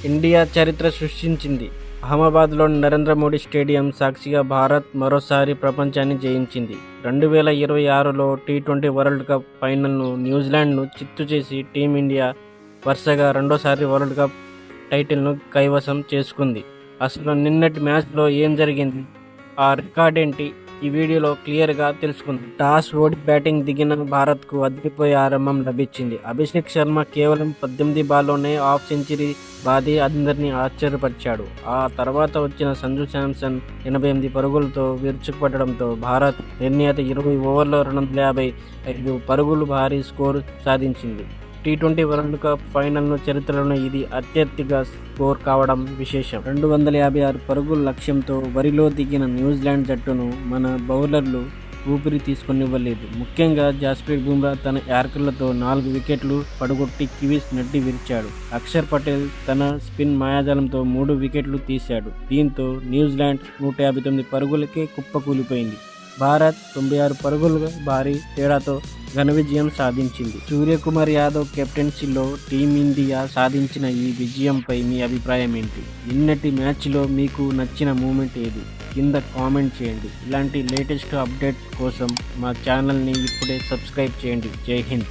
India చరిత్ర సృష్టించింది. అహ్మదాబాద్లోని Narendra Modi stadium సాక్షిగా భారత్ మరోసారి ప్రపంచాన్ని జయించింది. 2026లో టీ20 వరల్డ్ కప్ ఫైనల్ను న్యూజిలాండ్ను చిత్తు చేసి టీమిండియా వరుసగా రెండోసారి వరల్డ్ కప్ టైటిల్ను కైవసం చేసుకుంది. అసలు నిన్నటి మ్యాచ్లో ఏం జరిగింది, ఆ రికార్డేంటి, ఈ వీడియోలో క్లియర్గా తెలుసుకుందాం. టాస్ ఓడి బ్యాటింగ్ దిగిన భారత్కు అదిరిపోయే ఆరంభం లభించింది. అభిషేక్ శర్మ కేవలం 18 బాల్లోనే హాఫ్ సెంచరీ బాది అందరినీ ఆశ్చర్యపరిచాడు. ఆ తర్వాత వచ్చిన సంజు శాంసన్ 88 పరుగులతో విరుచుకుపడడంతో భారత్ నిర్ణీత 20 ఓవర్లలో 255 పరుగులు భారీ స్కోరు సాధించింది. టీ20 వరల్డ్ కప్ ఫైనల్ను చరిత్రలోనే ఇది అత్యధిక స్కోర్ కావడం విశేషం. 256 పరుగుల లక్ష్యంతో బరిలో దిగిన న్యూజిలాండ్ జట్టును మన బౌలర్లు ఊపిరి తీసుకొనివ్వలేదు. ముఖ్యంగా జస్ప్రీత్ బుమ్రా తన యార్కర్లతో 4 వికెట్లు పడగొట్టి కివీస్ నడ్డి విరిచాడు. అక్షర్ పటేల్ తన స్పిన్ మాయాజాలంతో 3 వికెట్లు తీశాడు. దీంతో న్యూజిలాండ్ 159 పరుగులకే కుప్పకూలిపోయింది. భారత్ 96 పరుగుల భారీ తేడాతో ఘన విజయం సాధించింది. సూర్యకుమార్ యాదవ్ కెప్టెన్సీలో టీమిండియా సాధించిన ఈ విజయంపై మీ అభిప్రాయం ఏంటి? నిన్నటి మ్యాచ్లో మీకు నచ్చిన మూమెంట్ ఏది? కింద కామెంట్ చేయండి. ఇలాంటి లేటెస్ట్ అప్డేట్ కోసం మా ఛానల్ని ఇప్పుడే సబ్స్క్రైబ్ చేయండి. జై హింద్.